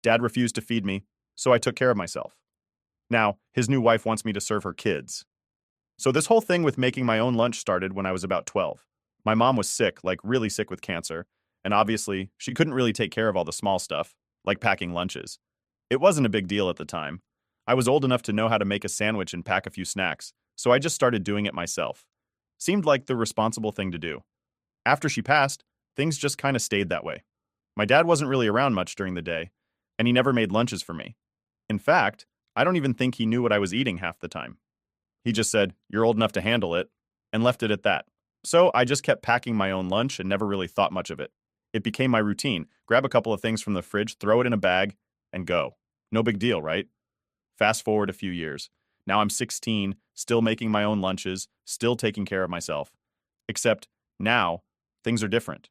Dad refused to feed me, so I took care of myself. Now, his new wife wants me to serve her kids. So this whole thing with making my own lunch started when I was about 12. My mom was sick, like really sick with cancer, and obviously, she couldn't really take care of all the small stuff, like packing lunches. It wasn't a big deal at the time. I was old enough to know how to make a sandwich and pack a few snacks, so I just started doing it myself. Seemed like the responsible thing to do. After she passed, things just kind of stayed that way. My dad wasn't really around much during the day, and he never made lunches for me. In fact, I don't even think he knew what I was eating half the time. He just said, "You're old enough to handle it," and left it at that. So I just kept packing my own lunch and never really thought much of it. It became my routine. Grab a couple of things from the fridge, throw it in a bag, and go. No big deal, right? Fast forward a few years. Now I'm 16, still making my own lunches, still taking care of myself. Except now, things are different.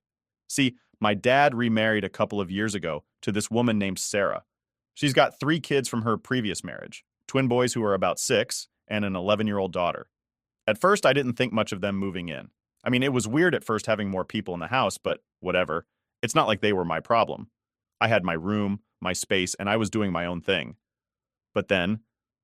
See, my dad remarried a couple of years ago to this woman named Sarah. She's got 3 kids from her previous marriage, twin boys who are about 6, and an 11-year-old daughter. At first, I didn't think much of them moving in. I mean, it was weird at first having more people in the house, but whatever. It's not like they were my problem. I had my room, my space, and I was doing my own thing. But then,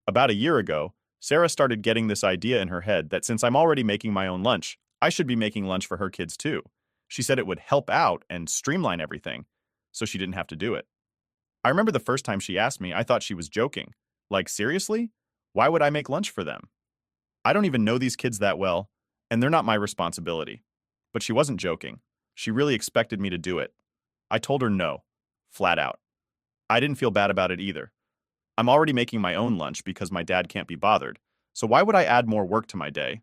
about a year ago, Sarah started getting this idea in her head that since I'm already making my own lunch, I should be making lunch for her kids too. She said it would help out and streamline everything, so she didn't have to do it. I remember the first time she asked me, I thought she was joking. Like, seriously? Why would I make lunch for them? I don't even know these kids that well, and they're not my responsibility. But she wasn't joking. She really expected me to do it. I told her no, flat out. I didn't feel bad about it either. I'm already making my own lunch because my dad can't be bothered, so why would I add more work to my day?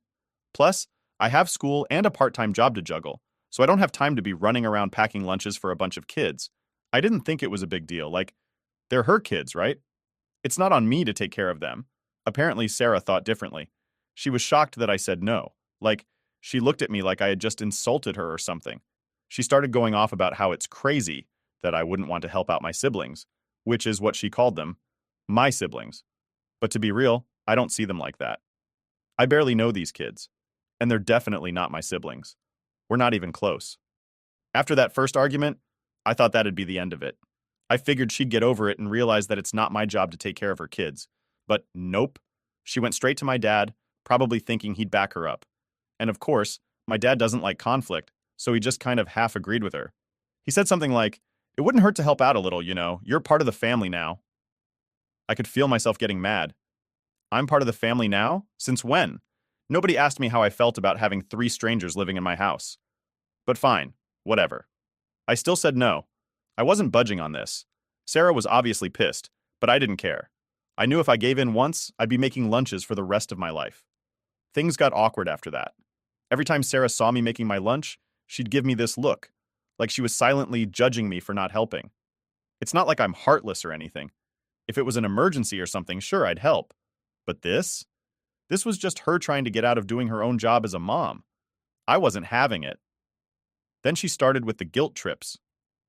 Plus, I have school and a part-time job to juggle, so I don't have time to be running around packing lunches for a bunch of kids. I didn't think it was a big deal, like, they're her kids, right? It's not on me to take care of them. Apparently, Sarah thought differently. She was shocked that I said no. Like, she looked at me like I had just insulted her or something. She started going off about how it's crazy that I wouldn't want to help out my siblings, which is what she called them, my siblings. But to be real, I don't see them like that. I barely know these kids, and they're definitely not my siblings. We're not even close. After that first argument, I thought that'd be the end of it. I figured she'd get over it and realize that it's not my job to take care of her kids. But nope. She went straight to my dad, probably thinking he'd back her up. And of course, my dad doesn't like conflict, so he just kind of half agreed with her. He said something like, "It wouldn't hurt to help out a little, you know. You're part of the family now." I could feel myself getting mad. I'm part of the family now? Since when? Nobody asked me how I felt about having 3 strangers living in my house. But fine, whatever. I still said no. I wasn't budging on this. Sarah was obviously pissed, but I didn't care. I knew if I gave in once, I'd be making lunches for the rest of my life. Things got awkward after that. Every time Sarah saw me making my lunch, she'd give me this look, like she was silently judging me for not helping. It's not like I'm heartless or anything. If it was an emergency or something, sure, I'd help. But this? This was just her trying to get out of doing her own job as a mom. I wasn't having it. Then she started with the guilt trips.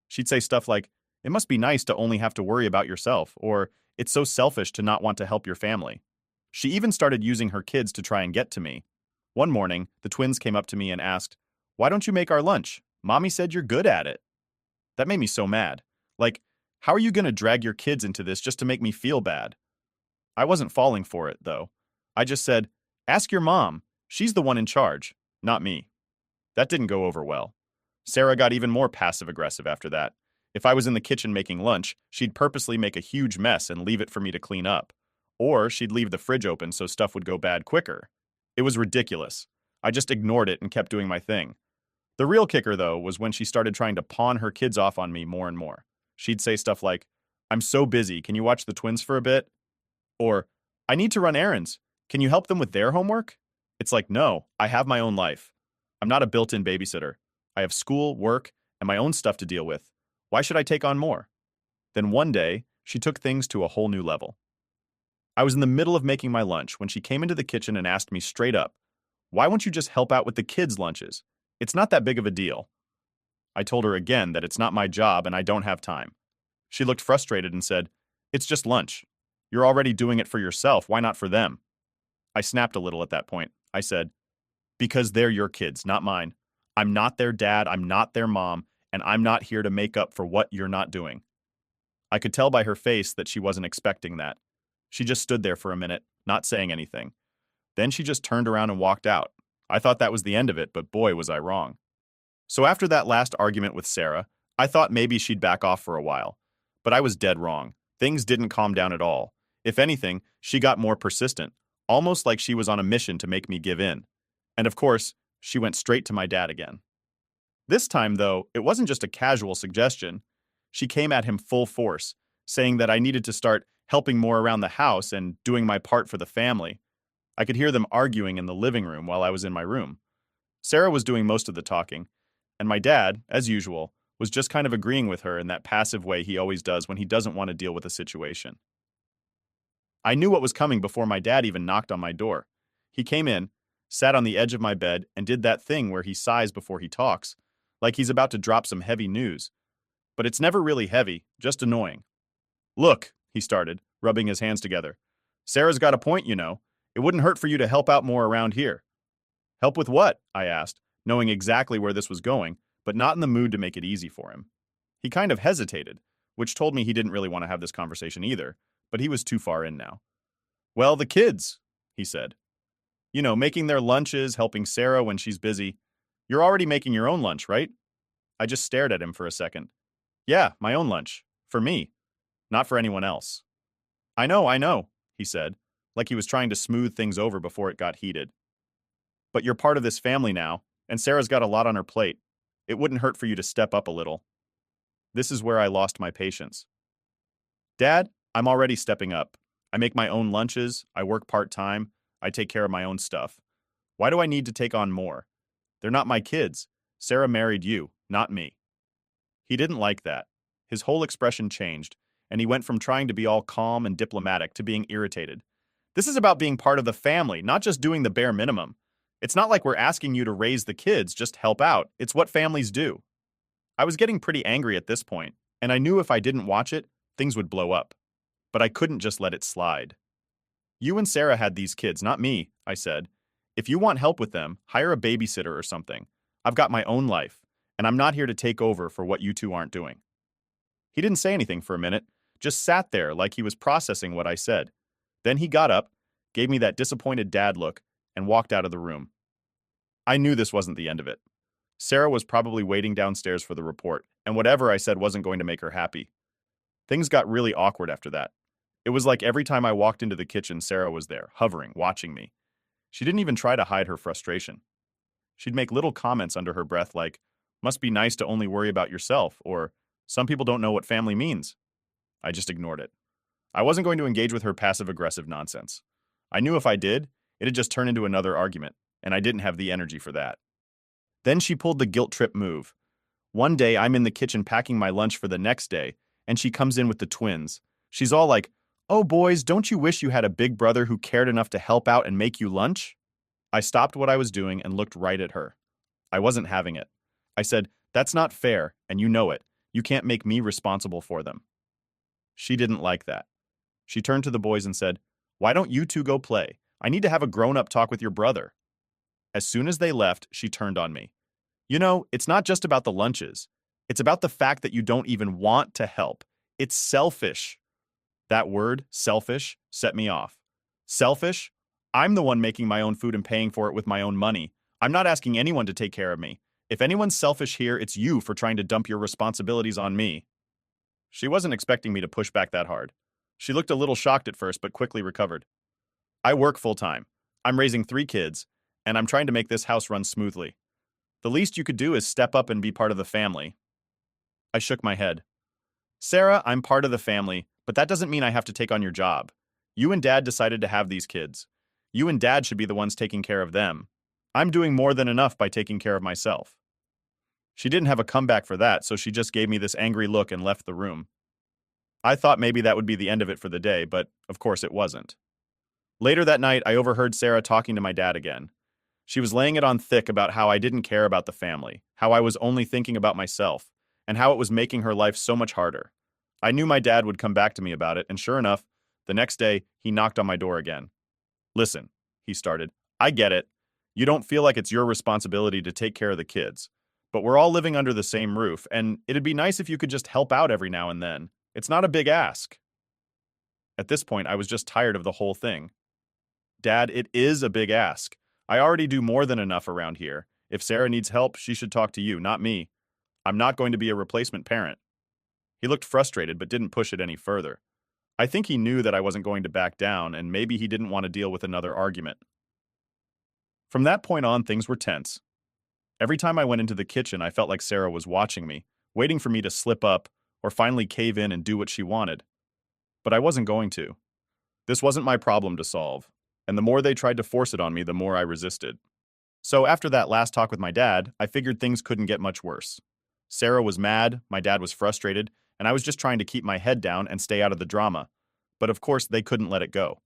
She'd say stuff like, "It must be nice to only have to worry about yourself," or "It's so selfish to not want to help your family." She even started using her kids to try and get to me. One morning, the twins came up to me and asked, "Why don't you make our lunch? Mommy said you're good at it." That made me so mad. Like, how are you going to drag your kids into this just to make me feel bad? I wasn't falling for it, though. I just said, "Ask your mom. She's the one in charge, not me." That didn't go over well. Sarah got even more passive-aggressive after that. If I was in the kitchen making lunch, she'd purposely make a huge mess and leave it for me to clean up. Or she'd leave the fridge open so stuff would go bad quicker. It was ridiculous. I just ignored it and kept doing my thing. The real kicker, though, was when she started trying to pawn her kids off on me more and more. She'd say stuff like, "I'm so busy, can you watch the twins for a bit?" Or, "I need to run errands. Can you help them with their homework?" It's like, no, I have my own life. I'm not a built-in babysitter. I have school, work, and my own stuff to deal with. Why should I take on more? Then one day, she took things to a whole new level. I was in the middle of making my lunch when she came into the kitchen and asked me straight up, "Why won't you just help out with the kids' lunches? It's not that big of a deal." I told her again that it's not my job and I don't have time. She looked frustrated and said, "It's just lunch. You're already doing it for yourself, why not for them?" I snapped a little at that point. I said, "Because they're your kids, not mine. I'm not their dad, I'm not their mom, and I'm not here to make up for what you're not doing." I could tell by her face that she wasn't expecting that. She just stood there for a minute, not saying anything. Then she just turned around and walked out. I thought that was the end of it, but boy, was I wrong. So after that last argument with Sarah, I thought maybe she'd back off for a while. But I was dead wrong. Things didn't calm down at all. If anything, she got more persistent, almost like she was on a mission to make me give in. And of course, she went straight to my dad again. This time, though, it wasn't just a casual suggestion. She came at him full force, saying that I needed to start helping more around the house and doing my part for the family. I could hear them arguing in the living room while I was in my room. Sarah was doing most of the talking, and my dad, as usual, was just kind of agreeing with her in that passive way he always does when he doesn't want to deal with a situation. I knew what was coming before my dad even knocked on my door. He came in, sat on the edge of my bed, and did that thing where he sighs before he talks, like he's about to drop some heavy news. But it's never really heavy, just annoying. "Look," he started, rubbing his hands together. "Sarah's got a point, you know. It wouldn't hurt for you to help out more around here." "Help with what?" I asked, knowing exactly where this was going, but not in the mood to make it easy for him. He kind of hesitated, which told me he didn't really want to have this conversation either, but he was too far in now. "Well, the kids," he said. "You know, making their lunches, helping Sarah when she's busy. You're already making your own lunch, right?" I just stared at him for a second. "Yeah, my own lunch. For me. Not for anyone else." I know," he said, like he was trying to smooth things over before it got heated. "But you're part of this family now, and Sarah's got a lot on her plate. It wouldn't hurt for you to step up a little." This is where I lost my patience. "Dad, I'm already stepping up. I make my own lunches, I work part-time, I take care of my own stuff. Why do I need to take on more? They're not my kids. Sarah married you, not me." He didn't like that. His whole expression changed, and he went from trying to be all calm and diplomatic to being irritated. "This is about being part of the family, not just doing the bare minimum. It's not like we're asking you to raise the kids, just help out. It's what families do." I was getting pretty angry at this point, and I knew if I didn't watch it, things would blow up. But I couldn't just let it slide. "You and Sarah had these kids, not me," I said. "If you want help with them, hire a babysitter or something. I've got my own life, and I'm not here to take over for what you two aren't doing." He didn't say anything for a minute, just sat there like he was processing what I said. Then he got up, gave me that disappointed dad look, and walked out of the room. I knew this wasn't the end of it. Sarah was probably waiting downstairs for the report, and whatever I said wasn't going to make her happy. Things got really awkward after that. It was like every time I walked into the kitchen, Sarah was there, hovering, watching me. She didn't even try to hide her frustration. She'd make little comments under her breath like, "Must be nice to only worry about yourself," or "Some people don't know what family means." I just ignored it. I wasn't going to engage with her passive-aggressive nonsense. I knew if I did, it'd just turn into another argument, and I didn't have the energy for that. Then she pulled the guilt trip move. One day, I'm in the kitchen packing my lunch for the next day, and she comes in with the twins. She's all like, "Oh, boys, don't you wish you had a big brother who cared enough to help out and make you lunch?" I stopped what I was doing and looked right at her. I wasn't having it. I said, "That's not fair, and you know it. You can't make me responsible for them." She didn't like that. She turned to the boys and said, "Why don't you two go play? I need to have a grown-up talk with your brother." As soon as they left, she turned on me. "You know, it's not just about the lunches. It's about the fact that you don't even want to help. It's selfish." That word, selfish, set me off. Selfish? I'm the one making my own food and paying for it with my own money. I'm not asking anyone to take care of me. If anyone's selfish here, it's you for trying to dump your responsibilities on me. She wasn't expecting me to push back that hard. She looked a little shocked at first, but quickly recovered. "I work full-time. I'm raising 3 kids, and I'm trying to make this house run smoothly. The least you could do is step up and be part of the family." I shook my head. "Sarah, I'm part of the family, but that doesn't mean I have to take on your job. You and Dad decided to have these kids. You and Dad should be the ones taking care of them. I'm doing more than enough by taking care of myself." She didn't have a comeback for that, so she just gave me this angry look and left the room. I thought maybe that would be the end of it for the day, but of course it wasn't. Later that night, I overheard Sarah talking to my dad again. She was laying it on thick about how I didn't care about the family, how I was only thinking about myself, and how it was making her life so much harder. I knew my dad would come back to me about it, and sure enough, the next day, he knocked on my door again. "Listen," he started, "I get it. You don't feel like it's your responsibility to take care of the kids. But we're all living under the same roof, and it'd be nice if you could just help out every now and then. It's not a big ask. At this point, I was just tired of the whole thing. Dad, it is a big ask. I already do more than enough around here. If Sarah needs help, she should talk to you, not me. I'm not going to be a replacement parent. He looked frustrated but didn't push it any further. I think he knew that I wasn't going to back down, and maybe he didn't want to deal with another argument. From that point on, things were tense. Every time I went into the kitchen, I felt like Sarah was watching me, waiting for me to slip up or finally cave in and do what she wanted. But I wasn't going to. This wasn't my problem to solve, and the more they tried to force it on me, the more I resisted. So after that last talk with my dad, I figured things couldn't get much worse. Sarah was mad, my dad was frustrated, and I was just trying to keep my head down and stay out of the drama. But of course, they couldn't let it go.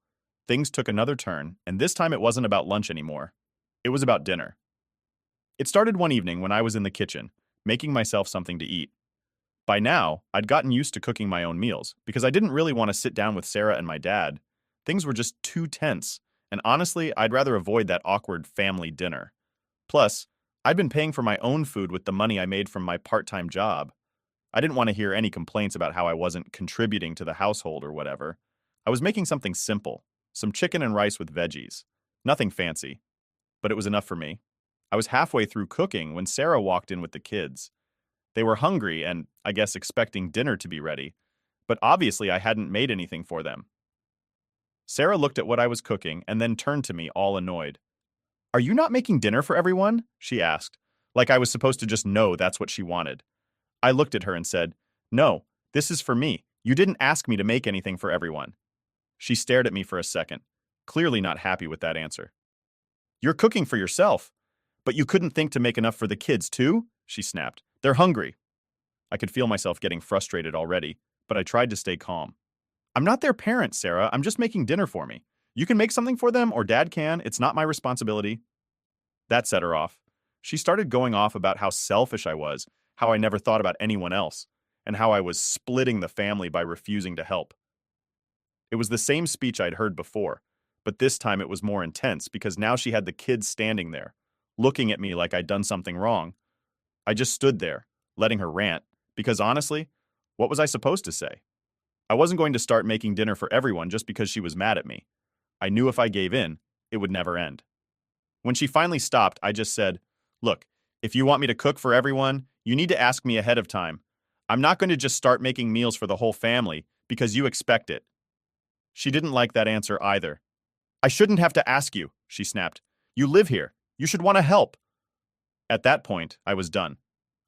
Things took another turn, and this time it wasn't about lunch anymore. It was about dinner. It started one evening when I was in the kitchen, making myself something to eat. By now, I'd gotten used to cooking my own meals, because I didn't really want to sit down with Sarah and my dad. Things were just too tense, and honestly, I'd rather avoid that awkward family dinner. Plus, I'd been paying for my own food with the money I made from my part-time job. I didn't want to hear any complaints about how I wasn't contributing to the household or whatever. I was making something simple, some chicken and rice with veggies. Nothing fancy, but it was enough for me. I was halfway through cooking when Sarah walked in with the kids. They were hungry and, I guess, expecting dinner to be ready, but obviously I hadn't made anything for them. Sarah looked at what I was cooking and then turned to me all annoyed. "Are you not making dinner for everyone?" she asked, like I was supposed to just know that's what she wanted. I looked at her and said, "No, this is for me. You didn't ask me to make anything for everyone." She stared at me for a second, clearly not happy with that answer. "You're cooking for yourself, but you couldn't think to make enough for the kids too?" she snapped. "They're hungry." I could feel myself getting frustrated already, but I tried to stay calm. "I'm not their parent, Sarah. I'm just making dinner for me. You can make something for them, or Dad can. It's not my responsibility." That set her off. She started going off about how selfish I was, how I never thought about anyone else, and how I was splitting the family by refusing to help. It was the same speech I'd heard before, but this time it was more intense because now she had the kids standing there, looking at me like I'd done something wrong. I just stood there, letting her rant, because honestly, what was I supposed to say? I wasn't going to start making dinner for everyone just because she was mad at me. I knew if I gave in, it would never end. When she finally stopped, I just said, "Look, if you want me to cook for everyone, you need to ask me ahead of time. I'm not going to just start making meals for the whole family because you expect it." She didn't like that answer either. "I shouldn't have to ask you," she snapped. "You live here. You should want to help." At that point, I was done.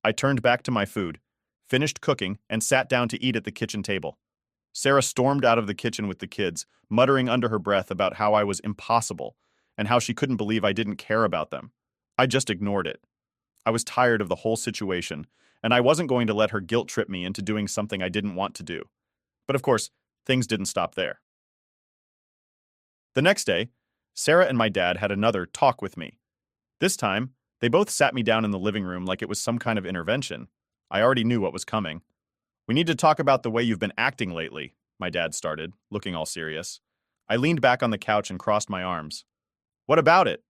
I turned back to my food, finished cooking, and sat down to eat at the kitchen table. Sarah stormed out of the kitchen with the kids, muttering under her breath about how I was impossible and how she couldn't believe I didn't care about them. I just ignored it. I was tired of the whole situation, and I wasn't going to let her guilt trip me into doing something I didn't want to do. But of course, things didn't stop there. The next day, Sarah and my dad had another talk with me. This time, they both sat me down in the living room like it was some kind of intervention. I already knew what was coming. "We need to talk about the way you've been acting lately," my dad started, looking all serious. I leaned back on the couch and crossed my arms. "What about it?"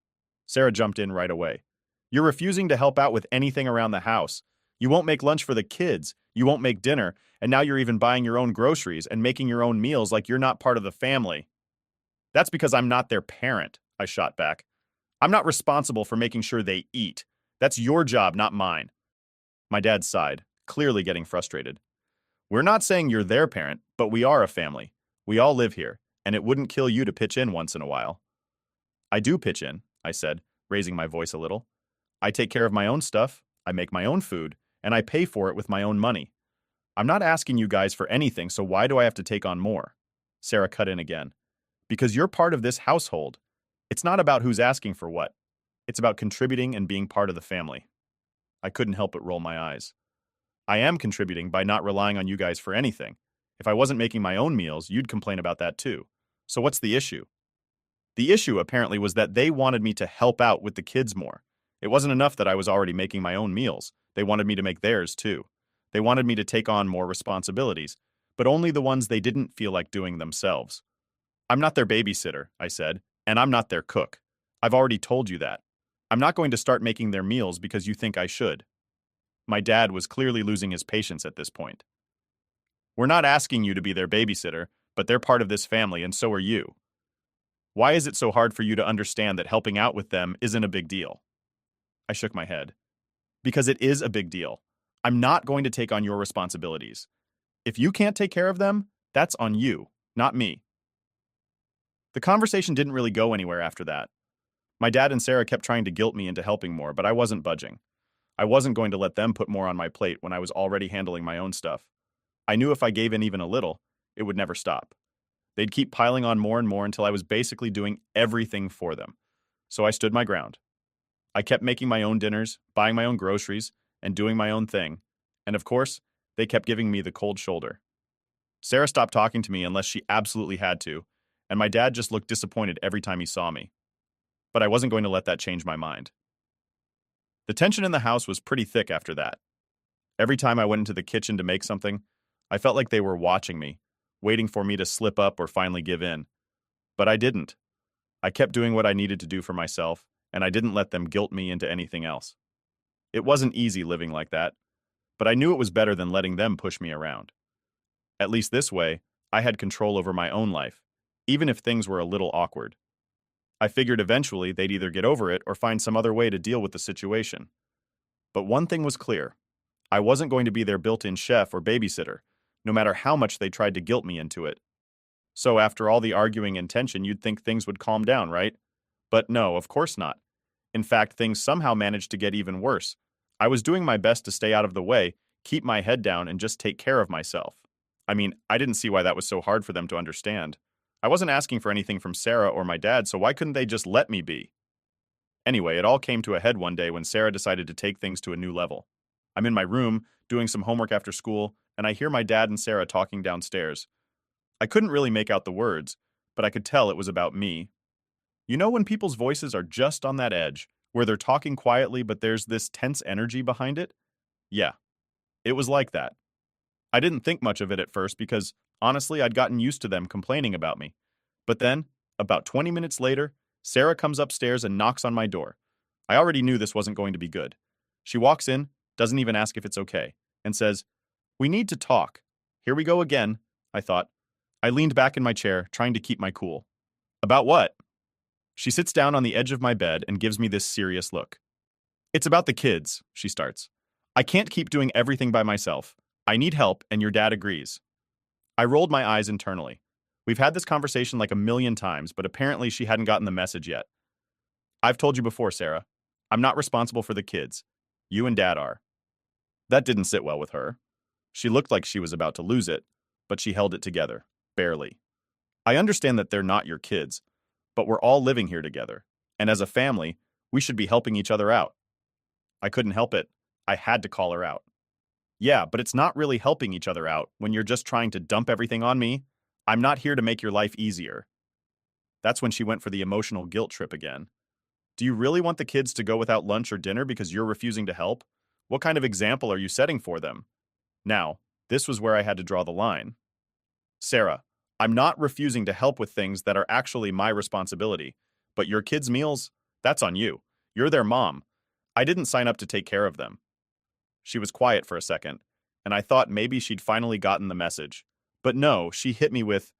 Sarah jumped in right away. "You're refusing to help out with anything around the house. You won't make lunch for the kids. You won't make dinner. And now you're even buying your own groceries and making your own meals like you're not part of the family." "That's because I'm not their parent," I shot back. "I'm not responsible for making sure they eat. That's your job, not mine." My dad sighed, clearly getting frustrated. "We're not saying you're their parent, but we are a family. We all live here, and it wouldn't kill you to pitch in once in a while." "I do pitch in," I said, raising my voice a little. "I take care of my own stuff, I make my own food, and I pay for it with my own money. I'm not asking you guys for anything, so why do I have to take on more?" Sarah cut in again. "Because you're part of this household. It's not about who's asking for what. It's about contributing and being part of the family." I couldn't help but roll my eyes. "I am contributing by not relying on you guys for anything. If I wasn't making my own meals, you'd complain about that too. So what's the issue?" The issue, apparently, was that they wanted me to help out with the kids more. It wasn't enough that I was already making my own meals. They wanted me to make theirs too. They wanted me to take on more responsibilities, but only the ones they didn't feel like doing themselves. "I'm not their babysitter," I said, "and I'm not their cook. I've already told you that. I'm not going to start making their meals because you think I should." My dad was clearly losing his patience at this point. We're not asking you to be their babysitter, but they're part of this family and so are you. Why is it so hard for you to understand that helping out with them isn't a big deal? I shook my head. Because it is a big deal. I'm not going to take on your responsibilities. If you can't take care of them, that's on you, not me. The conversation didn't really go anywhere after that. My dad and Sarah kept trying to guilt me into helping more, but I wasn't budging. I wasn't going to let them put more on my plate when I was already handling my own stuff. I knew if I gave in even a little, it would never stop. They'd keep piling on more and more until I was basically doing everything for them. So I stood my ground. I kept making my own dinners, buying my own groceries, and doing my own thing. And of course, they kept giving me the cold shoulder. Sarah stopped talking to me unless she absolutely had to, and my dad just looked disappointed every time he saw me. But I wasn't going to let that change my mind. The tension in the house was pretty thick after that. Every time I went into the kitchen to make something, I felt like they were watching me, waiting for me to slip up or finally give in. But I didn't. I kept doing what I needed to do for myself, and I didn't let them guilt me into anything else. It wasn't easy living like that, but I knew it was better than letting them push me around. At least this way, I had control over my own life, even if things were a little awkward. I figured eventually they'd either get over it or find some other way to deal with the situation. But one thing was clear. I wasn't going to be their built-in chef or babysitter, no matter how much they tried to guilt me into it. So after all the arguing and tension, you'd think things would calm down, right? But no, of course not. In fact, things somehow managed to get even worse. I was doing my best to stay out of the way, keep my head down, and just take care of myself. I mean, I didn't see why that was so hard for them to understand. I wasn't asking for anything from Sarah or my dad, so why couldn't they just let me be? Anyway, it all came to a head one day when Sarah decided to take things to a new level. I'm in my room, doing some homework after school, and I hear my dad and Sarah talking downstairs. I couldn't really make out the words, but I could tell it was about me. You know when people's voices are just on that edge, where they're talking quietly but there's this tense energy behind it? Yeah, it was like that. I didn't think much of it at first because, honestly, I'd gotten used to them complaining about me. But then, about 20 minutes later, Sarah comes upstairs and knocks on my door. I already knew this wasn't going to be good. She walks in, doesn't even ask if it's okay, and says, "We need to talk." Here we go again, I thought. I leaned back in my chair, trying to keep my cool. About what? She sits down on the edge of my bed and gives me this serious look. "It's about the kids," she starts. "I can't keep doing everything by myself. I need help, and your dad agrees." I rolled my eyes internally. We've had this conversation like a million times, but apparently she hadn't gotten the message yet. "I've told you before, Sarah. I'm not responsible for the kids. You and Dad are." That didn't sit well with her. She looked like she was about to lose it, but she held it together, barely. "I understand that they're not your kids, but we're all living here together, and as a family, we should be helping each other out." I couldn't help it. I had to call her out. "Yeah, but it's not really helping each other out when you're just trying to dump everything on me. I'm not here to make your life easier." That's when she went for the emotional guilt trip again. "Do you really want the kids to go without lunch or dinner because you're refusing to help? What kind of example are you setting for them?" Now, this was where I had to draw the line. "Sarah, I'm not refusing to help with things that are actually my responsibility, but your kids' meals, that's on you. You're their mom. I didn't sign up to take care of them." She was quiet for a second, and I thought maybe she'd finally gotten the message. But no, she hit me with,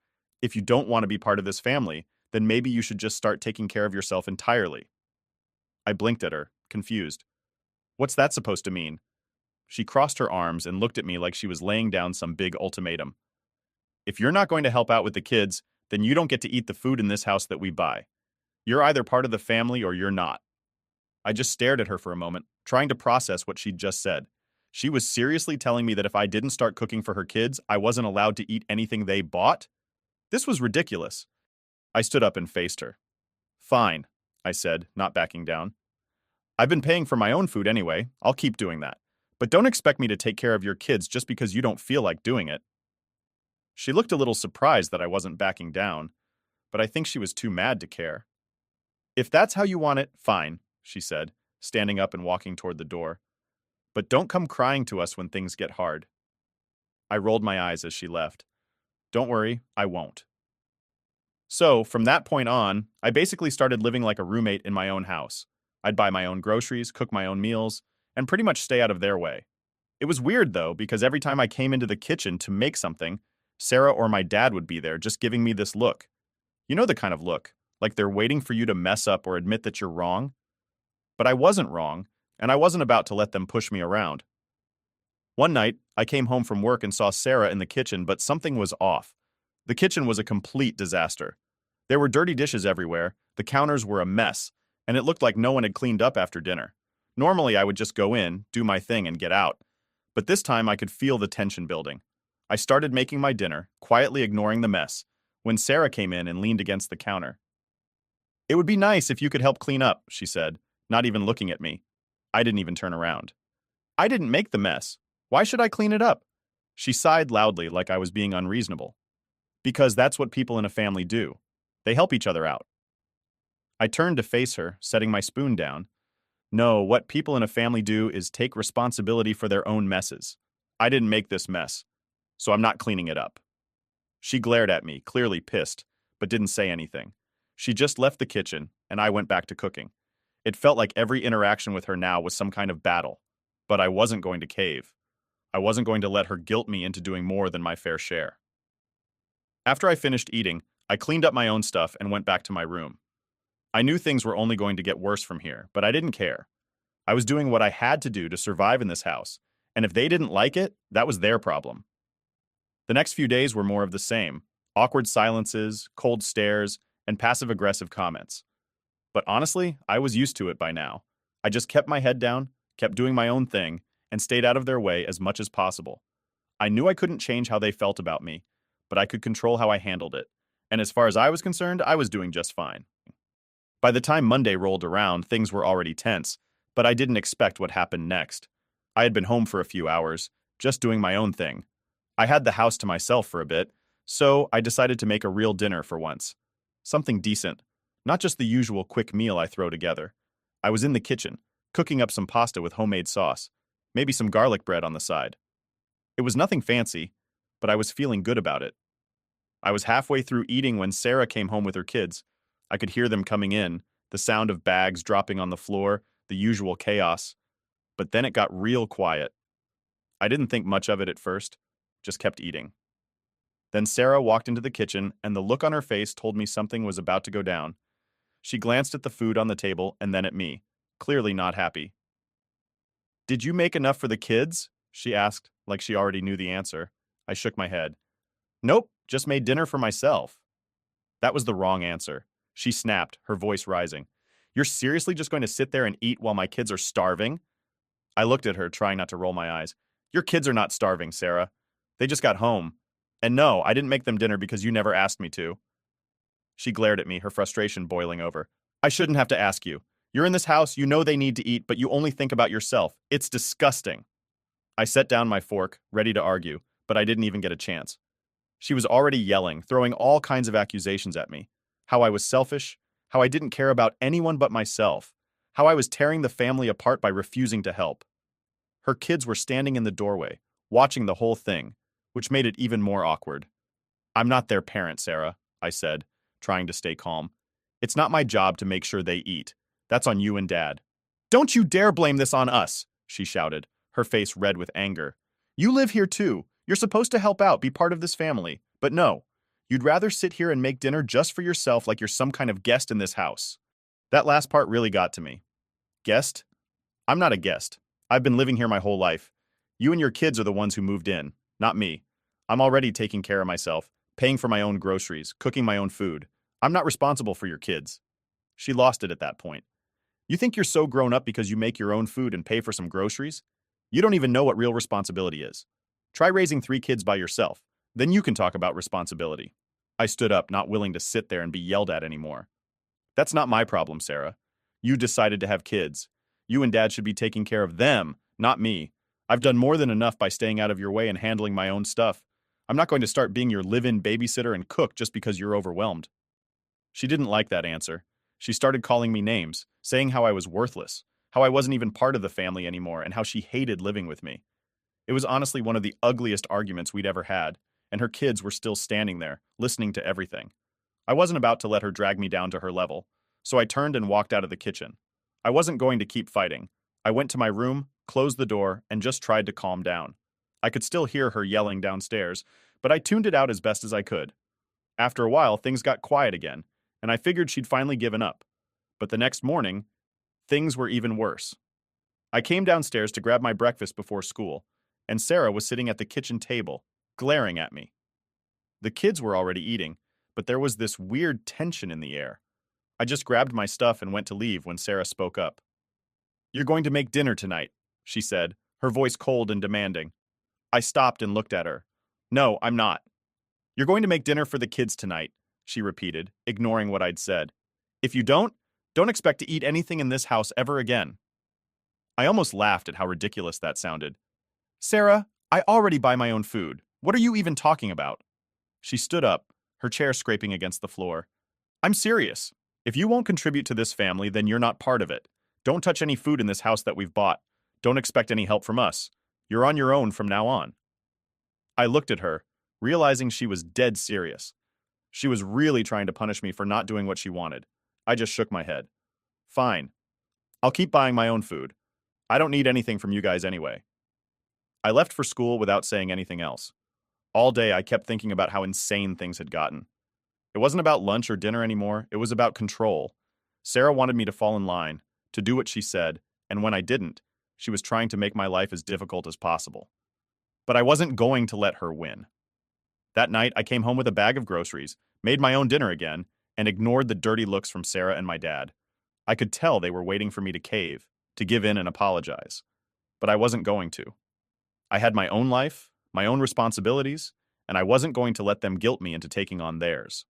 "If you don't want to be part of this family, then maybe you should just start taking care of yourself entirely." I blinked at her, confused. "What's that supposed to mean?" She crossed her arms and looked at me like she was laying down some big ultimatum. "If you're not going to help out with the kids, then you don't get to eat the food in this house that we buy. You're either part of the family or you're not." I just stared at her for a moment, trying to process what she'd just said. She was seriously telling me that if I didn't start cooking for her kids, I wasn't allowed to eat anything they bought? This was ridiculous. I stood up and faced her. "Fine," I said, not backing down. "I've been paying for my own food anyway. I'll keep doing that. But don't expect me to take care of your kids just because you don't feel like doing it." She looked a little surprised that I wasn't backing down, but I think she was too mad to care. "If that's how you want it, fine," she said, standing up and walking toward the door. "But don't come crying to us when things get hard." I rolled my eyes as she left. "Don't worry, I won't." So, from that point on, I basically started living like a roommate in my own house. I'd buy my own groceries, cook my own meals, and pretty much stay out of their way. It was weird, though, because every time I came into the kitchen to make something, Sarah or my dad would be there just giving me this look. You know the kind of look, like they're waiting for you to mess up or admit that you're wrong. But I wasn't wrong, and I wasn't about to let them push me around. One night, I came home from work and saw Sarah in the kitchen, but something was off. The kitchen was a complete disaster. There were dirty dishes everywhere, the counters were a mess, and it looked like no one had cleaned up after dinner. Normally, I would just go in, do my thing, and get out. But this time, I could feel the tension building. I started making my dinner, quietly ignoring the mess, when Sarah came in and leaned against the counter. "It would be nice if you could help clean up," she said, not even looking at me. I didn't even turn around. "I didn't make the mess. Why should I clean it up?" She sighed loudly like I was being unreasonable. "Because that's what people in a family do. They help each other out." I turned to face her, setting my spoon down. "No, what people in a family do is take responsibility for their own messes. I didn't make this mess, so I'm not cleaning it up." She glared at me, clearly pissed, but didn't say anything. She just left the kitchen, and I went back to cooking. It felt like every interaction with her now was some kind of battle, but I wasn't going to cave. I wasn't going to let her guilt me into doing more than my fair share. After I finished eating, I cleaned up my own stuff and went back to my room. I knew things were only going to get worse from here, but I didn't care. I was doing what I had to do to survive in this house, and if they didn't like it, that was their problem. The next few days were more of the same: awkward silences, cold stares, and passive-aggressive comments. But honestly, I was used to it by now. I just kept my head down, kept doing my own thing, and stayed out of their way as much as possible. I knew I couldn't change how they felt about me, but I could control how I handled it. And as far as I was concerned, I was doing just fine. By the time Monday rolled around, things were already tense, but I didn't expect what happened next. I had been home for a few hours, just doing my own thing. I had the house to myself for a bit, so I decided to make a real dinner for once. Something decent, not just the usual quick meal I throw together. I was in the kitchen, cooking up some pasta with homemade sauce, maybe some garlic bread on the side. It was nothing fancy, but I was feeling good about it. I was halfway through eating when Sarah came home with her kids. I could hear them coming in, the sound of bags dropping on the floor, the usual chaos. But then it got real quiet. I didn't think much of it at first, just kept eating. Then Sarah walked into the kitchen, and the look on her face told me something was about to go down. She glanced at the food on the table and then at me, clearly not happy. "Did you make enough for the kids?" she asked, like she already knew the answer. I shook my head. "Nope, just made dinner for myself." That was the wrong answer. She snapped, her voice rising. "You're seriously just going to sit there and eat while my kids are starving?" I looked at her, trying not to roll my eyes. "Your kids are not starving, Sarah. They just got home. And no, I didn't make them dinner because you never asked me to." She glared at me, her frustration boiling over. "I shouldn't have to ask you. You're in this house, you know they need to eat, but you only think about yourself. It's disgusting." I set down my fork, ready to argue, but I didn't even get a chance. She was already yelling, throwing all kinds of accusations at me. How I was selfish, how I didn't care about anyone but myself, how I was tearing the family apart by refusing to help. Her kids were standing in the doorway, watching the whole thing, which made it even more awkward. "I'm not their parent, Sarah," I said, trying to stay calm. "It's not my job to make sure they eat. That's on you and Dad." "Don't you dare blame this on us," she shouted, her face red with anger. "You live here too. You're supposed to help out, be part of this family. But no, you'd rather sit here and make dinner just for yourself like you're some kind of guest in this house." That last part really got to me. Guest? I'm not a guest. I've been living here my whole life. You and your kids are the ones who moved in, not me. I'm already taking care of myself, paying for my own groceries, cooking my own food. I'm not responsible for your kids. She lost it at that point. "You think you're so grown up because you make your own food and pay for some groceries? You don't even know what real responsibility is. Try raising 3 kids by yourself. Then you can talk about responsibility." I stood up, not willing to sit there and be yelled at anymore. "That's not my problem, Sarah. You decided to have kids. You and Dad should be taking care of them, not me. I've done more than enough by staying out of your way and handling my own stuff. I'm not going to start being your live-in babysitter and cook just because you're overwhelmed." She didn't like that answer. She started calling me names, saying how I was worthless, how I wasn't even part of the family anymore, and how she hated living with me. It was honestly one of the ugliest arguments we'd ever had, and her kids were still standing there, listening to everything. I wasn't about to let her drag me down to her level, so I turned and walked out of the kitchen. I wasn't going to keep fighting. I went to my room, closed the door, and just tried to calm down. I could still hear her yelling downstairs, but I tuned it out as best as I could. After a while, things got quiet again, and I figured she'd finally given up. But the next morning, things were even worse. I came downstairs to grab my breakfast before school, and Sarah was sitting at the kitchen table, glaring at me. The kids were already eating, but there was this weird tension in the air. I just grabbed my stuff and went to leave when Sarah spoke up. "You're going to make dinner tonight," she said, her voice cold and demanding. I stopped and looked at her. "No, I'm not." "You're going to make dinner for the kids tonight," she repeated, ignoring what I'd said. "If you don't expect to eat anything in this house ever again." I almost laughed at how ridiculous that sounded. "Sarah, I already buy my own food. What are you even talking about?" She stood up, her chair scraping against the floor. "I'm serious. If you won't contribute to this family, then you're not part of it. Don't touch any food in this house that we've bought. Don't expect any help from us. You're on your own from now on." I looked at her, realizing she was dead serious. She was really trying to punish me for not doing what she wanted. I just shook my head. "Fine. I'll keep buying my own food. I don't need anything from you guys anyway." I left for school without saying anything else. All day I kept thinking about how insane things had gotten. It wasn't about lunch or dinner anymore, it was about control. Sarah wanted me to fall in line, to do what she said, and when I didn't, she was trying to make my life as difficult as possible. But I wasn't going to let her win. That night, I came home with a bag of groceries, made my own dinner again, and ignored the dirty looks from Sarah and my dad. I could tell they were waiting for me to cave, to give in and apologize. But I wasn't going to. I had my own life, my own responsibilities, and I wasn't going to let them guilt me into taking on theirs.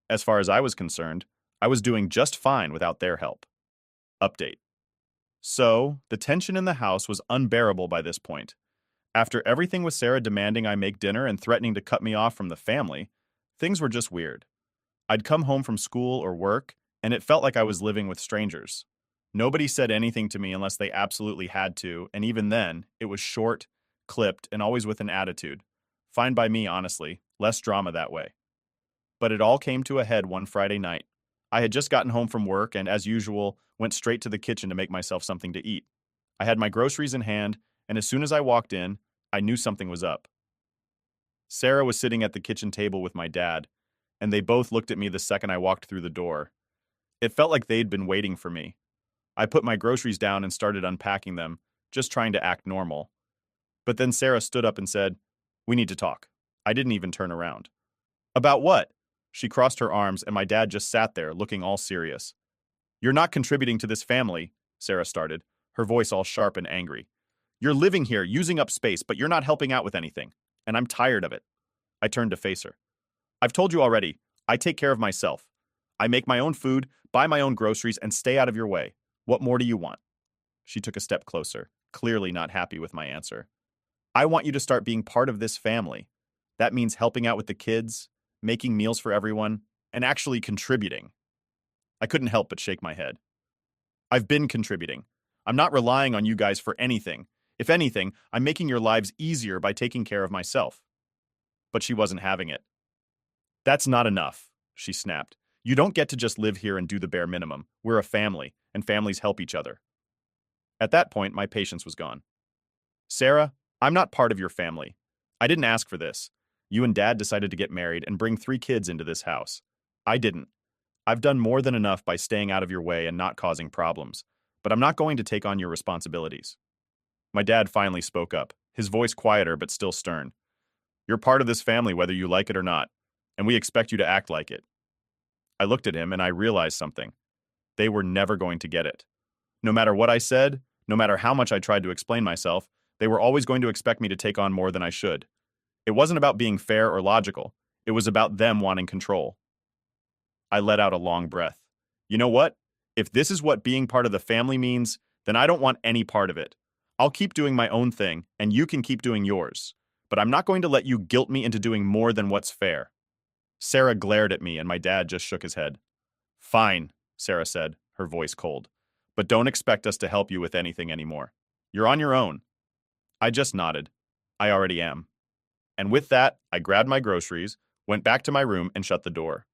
As far as I was concerned, I was doing just fine without their help. Update. So, the tension in the house was unbearable by this point. After everything with Sarah demanding I make dinner and threatening to cut me off from the family, things were just weird. I'd come home from school or work, and it felt like I was living with strangers. Nobody said anything to me unless they absolutely had to, and even then, it was short, clipped, and always with an attitude. Fine by me, honestly. Less drama that way. But it all came to a head one Friday night. I had just gotten home from work and, as usual, went straight to the kitchen to make myself something to eat. I had my groceries in hand, and as soon as I walked in, I knew something was up. Sarah was sitting at the kitchen table with my dad, and they both looked at me the second I walked through the door. It felt like they'd been waiting for me. I put my groceries down and started unpacking them, just trying to act normal. But then Sarah stood up and said, "We need to talk." I didn't even turn around. "About what?" She crossed her arms, and my dad just sat there, looking all serious. "You're not contributing to this family," Sarah started, her voice all sharp and angry. "You're living here, using up space, but you're not helping out with anything. And I'm tired of it." I turned to face her. "I've told you already, I take care of myself. I make my own food, buy my own groceries, and stay out of your way. What more do you want?" She took a step closer, clearly not happy with my answer. "I want you to start being part of this family. That means helping out with the kids, making meals for everyone, and actually contributing." I couldn't help but shake my head. "I've been contributing. I'm not relying on you guys for anything. If anything, I'm making your lives easier by taking care of myself." But she wasn't having it. "That's not enough," she snapped. "You don't get to just live here and do the bare minimum. We're a family, and families help each other." At that point, my patience was gone. "Sarah, I'm not part of your family. I didn't ask for this. You and Dad decided to get married and bring 3 kids into this house. I didn't. I've done more than enough by staying out of your way and not causing problems, but I'm not going to take on your responsibilities." My dad finally spoke up, his voice quieter but still stern. "You're part of this family whether you like it or not, and we expect you to act like it." I looked at him and I realized something. They were never going to get it. No matter what I said, no matter how much I tried to explain myself, they were always going to expect me to take on more than I should. It wasn't about being fair or logical. It was about them wanting control. I let out a long breath. You know what? If this is what being part of the family means, then I don't want any part of it. I'll keep doing my own thing, and you can keep doing yours. But I'm not going to let you guilt me into doing more than what's fair. Sarah glared at me, and my dad just shook his head. "Fine," Sarah said, her voice cold. "But don't expect us to help you with anything anymore. You're on your own." I just nodded. I already am. And with that, I grabbed my groceries, went back to my room, and shut the door.